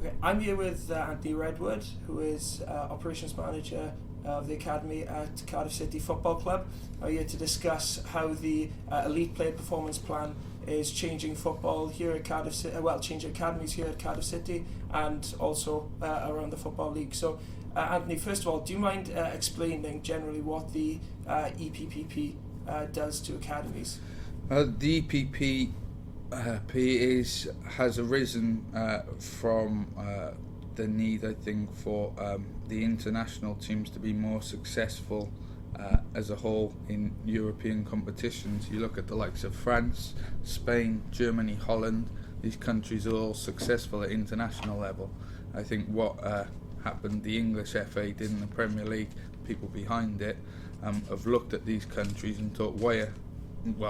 Okay, I'm here with Anthony Redwood, who is Operations Manager of the Academy at Cardiff City Football Club. I'm here to discuss how the Elite Player Performance Plan is changing football here at Cardiff City, changing academies here at Cardiff City and also around the Football League. So, Anthony, first of all, do you mind explaining generally what the EPPP does to academies? The EPPP has arisen from the need, I think, for the international teams to be more successful as a whole in European competitions. You look at the likes of France, Spain, Germany, Holland. These countries are all successful at international level. I think what happened, the English FA did in the Premier League, people behind it have looked at these countries and thought,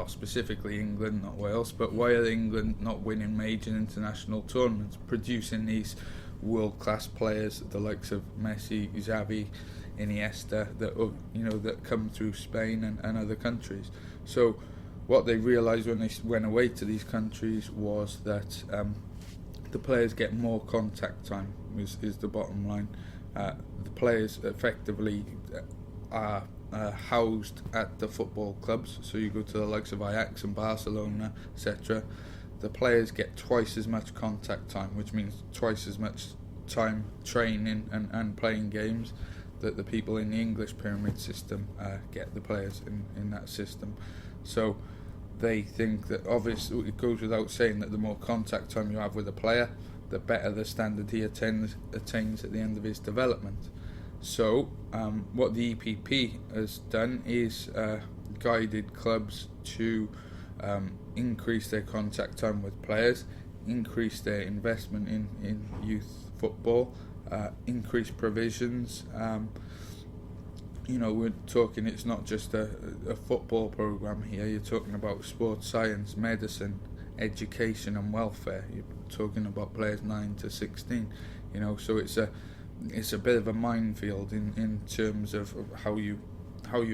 specifically England, not Wales, but why are England not winning major international tournaments, producing these world-class players, the likes of Messi, Xavi, Iniesta, that come through Spain and other countries? So what they realised when they went away to these countries was that the players get more contact time, is the bottom line. The players effectively are housed at the football clubs, so you go to the likes of Ajax and Barcelona, etc. The players get twice as much contact time, which means twice as much time training and playing games that the people in the English pyramid system get, the players in that system. So they think that, obviously it goes without saying, that the more contact time you have with a player, the better the standard he attains at the end of his development. So what the EPP has done is guided clubs to increase their contact time with players, increase their investment in youth football, increase provisions. We're talking, it's not just a football programme here, you're talking about sports science, medicine, education and welfare. You're talking about players 9 to 16, so it's a bit of a minefield in terms of how you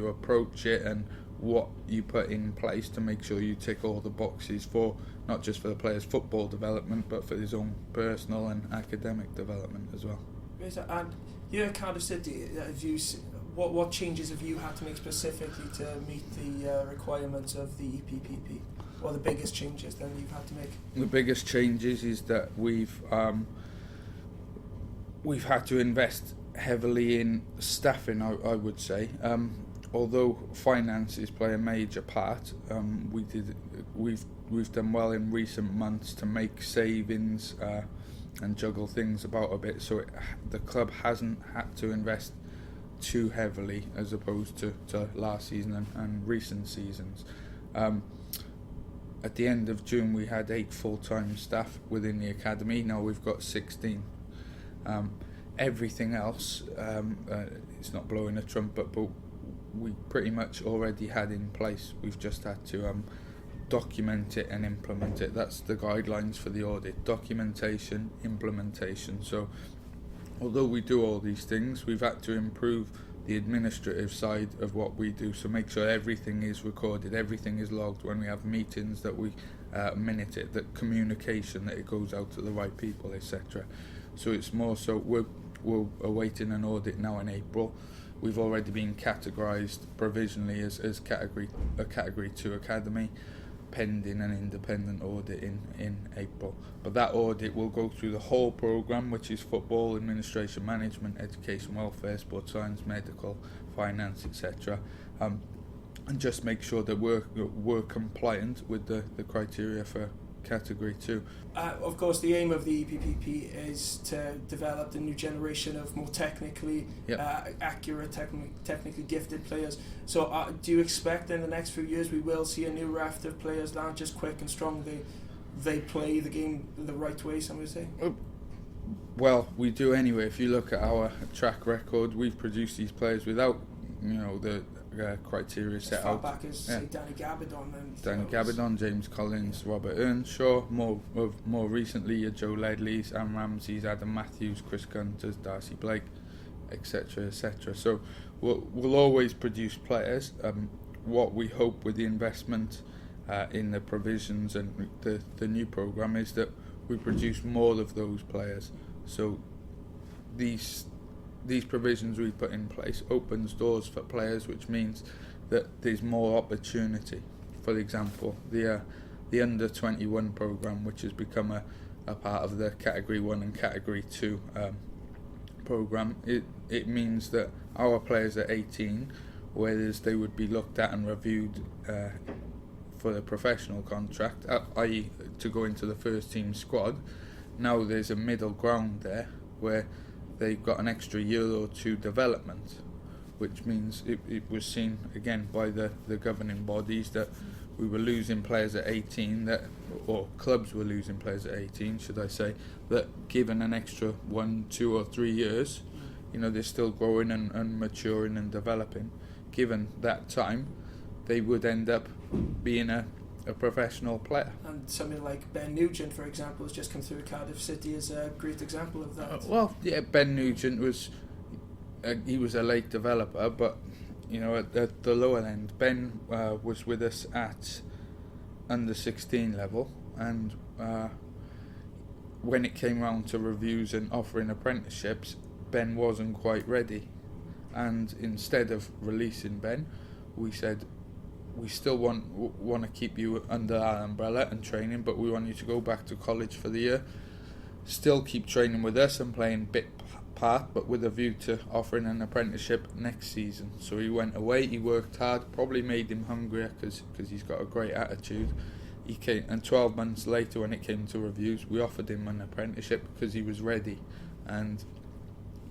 approach it and what you put in place to make sure you tick all the boxes for, not just for the player's football development, but for his own personal and academic development as well. And here at Cardiff City, what changes have you had to make specifically to meet the requirements of the EPPP? What are the biggest changes then you've had to make? The biggest changes is that we've had to invest heavily in staffing, I would say. Although finances play a major part, we've done well in recent months to make savings and juggle things about a bit, so the club hasn't had to invest too heavily as opposed to last season and recent seasons. At the end of June we had 8 full-time staff within the academy. Now we've got 16. Everything else, it's not blowing a trumpet, but we pretty much already had in place. We've just had to document it and implement it. That's the guidelines for the audit: documentation, implementation. So although we do all these things, we've had to improve the administrative side of what we do, so make sure everything is recorded, everything is logged when we have meetings, that we minute it, that communication, that it goes out to the right people, etc. So it's more so we're awaiting an audit now in April. We've already been categorised provisionally as a category 2 academy, pending an independent audit in April. But that audit will go through the whole programme, which is football, administration, management, education, welfare, sports science, medical, finance, etc. And just make sure that we're compliant with the criteria for category 2. Of course, the aim of the EPPP is to develop the new generation of more technically accurate, technically gifted players. So do you expect in the next few years we will see a new raft of players that aren't just quick and strong, they play the game the right way, some would say? Well, we do anyway. If you look at our track record, we've produced these players without the criteria set out. As far back as say Danny Gabidon, James Collins, Robert Earnshaw, more recently your Joe Ledleys, Am Ramsey's, Adam Matthews, Chris Gunter's, Darcy Blake, etc. So we'll always produce players. What we hope with the investment in the provisions and the new programme is that we produce more of those players. So these provisions we put in place opens doors for players, which means that there's more opportunity. For example, the under 21 programme, which has become a part of the Category 1 and Category 2 programme, it means that our players are 18, whereas they would be looked at and reviewed for a professional contract, i.e. to go into the first team squad. Now there's a middle ground there where they've got an extra year or two development, which means it was seen again by the governing bodies that we were losing players at 18, or clubs were losing players at 18, should I say, that given an extra 1, 2 or 3 years, they're still growing and maturing and developing. Given that time, they would end up being a professional player. And something like Ben Nugent, for example, has just come through Cardiff City as a great example of that. Ben Nugent was a late developer, but at the lower end, Ben was with us at under 16 level, and when it came round to reviews and offering apprenticeships, Ben wasn't quite ready, and instead of releasing Ben, we said we still want to keep you under our umbrella and training, but we want you to go back to college for the year, still keep training with us and playing bit part, but with a view to offering an apprenticeship next season. So he went away, he worked hard, probably made him hungrier because he's got a great attitude. He came, and 12 months later when it came to reviews, we offered him an apprenticeship because he was ready, and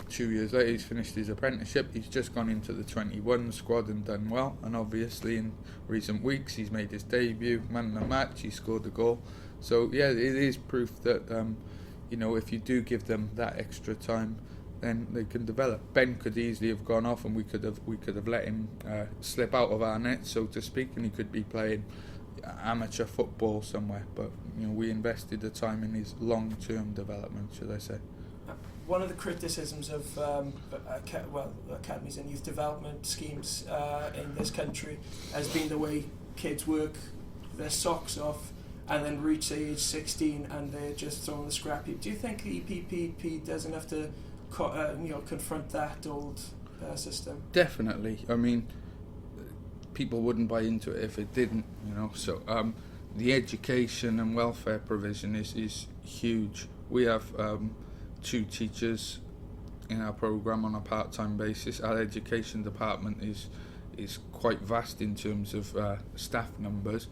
2 years later he's finished his apprenticeship. He's just gone into the 21 squad and done well, and obviously in recent weeks he's made his debut, man of the match, he scored a goal. So yeah, it is proof that if you do give them that extra time, then they can develop. Ben could easily have gone off, and we could have let him slip out of our net, so to speak, and he could be playing amateur football somewhere. But we invested the time in his long-term development, should I say. One of the criticisms of academies and youth development schemes in this country has been the way kids work their socks off and then reach age 16 and they're just thrown the scrap heap. Do you think the EPPP does enough to confront that old system? Definitely. I mean, people wouldn't buy into it if it didn't. So the education and welfare provision is huge. We have 2 teachers in our programme on a part-time basis. Our education department is quite vast in terms of staff numbers,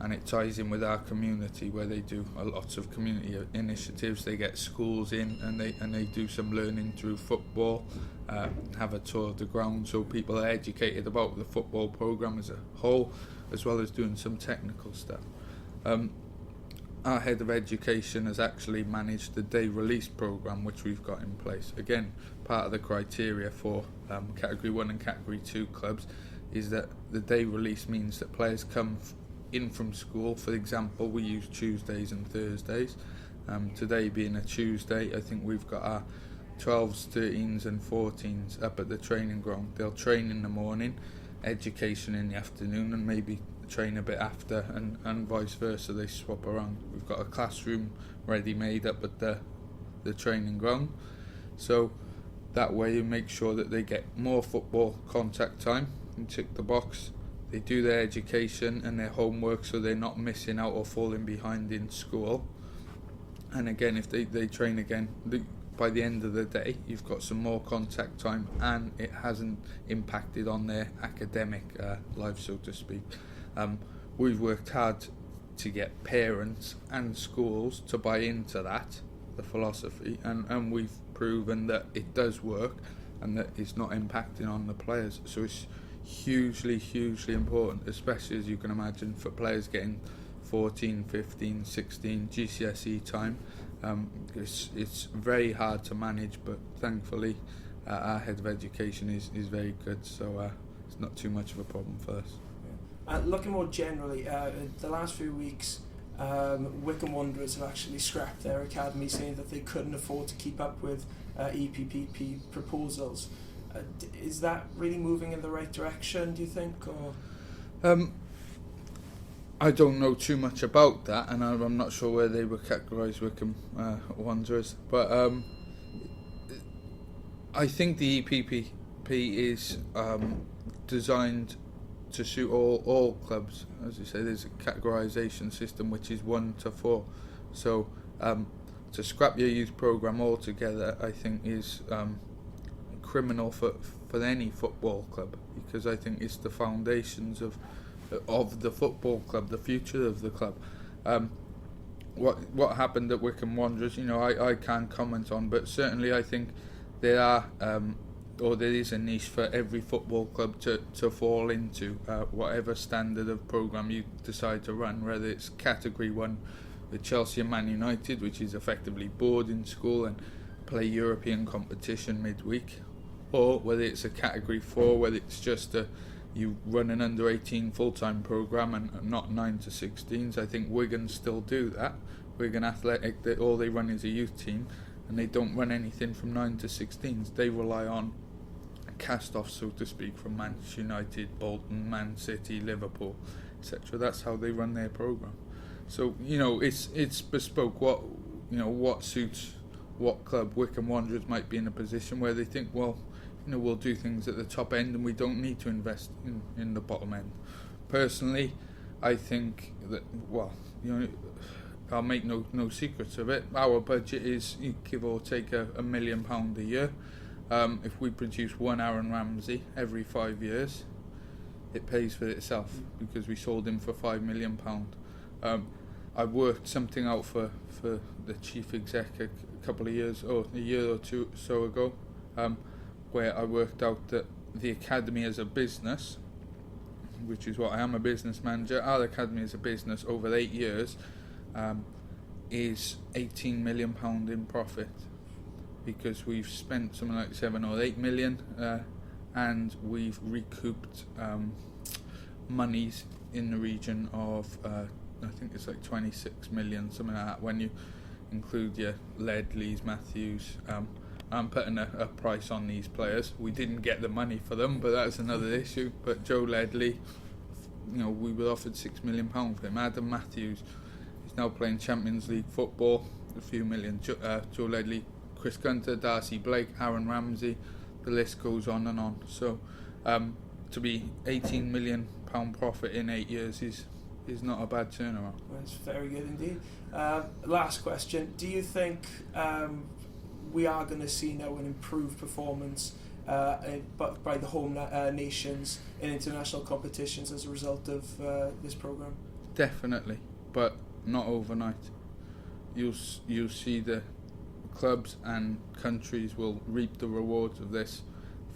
and it ties in with our community where they do lots of community initiatives. They get schools in and they do some learning through football, have a tour of the ground so people are educated about the football programme as a whole, as well as doing some technical stuff. Our head of education has actually managed the day release programme which we've got in place. Again, part of the criteria for Category 1 and Category 2 clubs is that the day release means that players come in from school. For example, we use Tuesdays and Thursdays. Today being a Tuesday, I think we've got our 12s, 13s and 14s up at the training ground. They'll train in the morning, education in the afternoon, and maybe train a bit after, and vice versa. They swap around. We've got a classroom ready made up at the training ground, so that way you make sure that they get more football contact time and tick the box. They do their education and their homework so they're not missing out or falling behind in school. And again, if they train again, by the end of the day you've got some more contact time and it hasn't impacted on their academic life, so to speak. We've worked hard to get parents and schools to buy into that, the philosophy, and we've proven that it does work and that it's not impacting on the players. So it's hugely important, especially as you can imagine for players getting 14, 15, 16 GCSE time. It's very hard to manage, but thankfully our head of education is very good, so it's not too much of a problem for us. Looking more generally, the last few weeks, Wycombe Wanderers have actually scrapped their academy, saying that they couldn't afford to keep up with EPPP proposals. Is that really moving in the right direction, do you think? Or I don't know too much about that, and I'm not sure where they were categorised, Wycombe Wanderers. But I think the EPPP is designed to suit all clubs. As you say, there's a categorisation system which is 1 to 4. So to scrap your youth programme altogether, I think is criminal for any football club, because I think it's the foundations of the football club, the future of the club. What happened at Wycombe Wanderers, I can't comment on, but certainly I think there are there is a niche for every football club to fall into, whatever standard of programme you decide to run, whether it's Category 1 with Chelsea and Man United, which is effectively boarding school and play European competition midweek, or whether it's a Category 4, whether it's just you run an under-18 full-time programme and not 9 to 16s. I think Wigan still do that. Wigan Athletic, all they run is a youth team, and they don't run anything from 9 to 16s. They rely on cast-offs, so to speak, from Manchester United, Bolton, Man City, Liverpool, etc. That's how they run their programme. So it's bespoke. What suits what club. Wycombe Wanderers might be in a position where they think, well, we'll do things at the top end and we don't need to invest in the bottom end. Personally, I think that, I'll make no secrets of it. Our budget is, give or take, £1 million a year. If we produce one Aaron Ramsey every 5 years, it pays for itself, because we sold him for £5 million. I worked something out for the chief exec a couple of years, or a year or two so ago, where I worked out that the academy as a business, which is what I am, a business manager, our academy as a business over 8 years is £18 million in profit, because we've spent something like 7 or 8 million and we've recouped monies in the region of I think it's like 26 million, something like that, when you include your Ledleys, Matthews. I'm putting a price on these players. We didn't get the money for them, but that's another issue. But Joe Ledley, we were offered £6 million for him. Adam Matthews is now playing Champions League football, a few million. Joe Ledley, Chris Gunter, Darcy Blake, Aaron Ramsey, the list goes on and on. So to be £18 million profit in 8 years is not a bad turnaround. That's very good indeed. Last question: do you think we are going to see now an improved performance by the home nations in international competitions as a result of this programme? Definitely, but not overnight. You'll see the clubs and countries will reap the rewards of this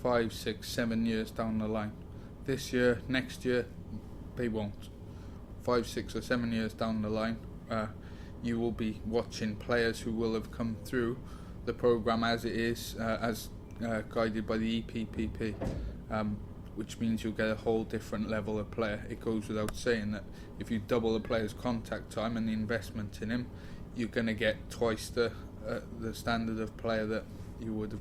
5, 6, 7 years down the line. This year, next year, they won't. 5, 6 or 7 years down the line, you will be watching players who will have come through the programme as it is, as guided by the EPPP, which means you'll get a whole different level of player. It goes without saying that if you double the player's contact time and the investment in him, you're going to get twice the standard of player that you would have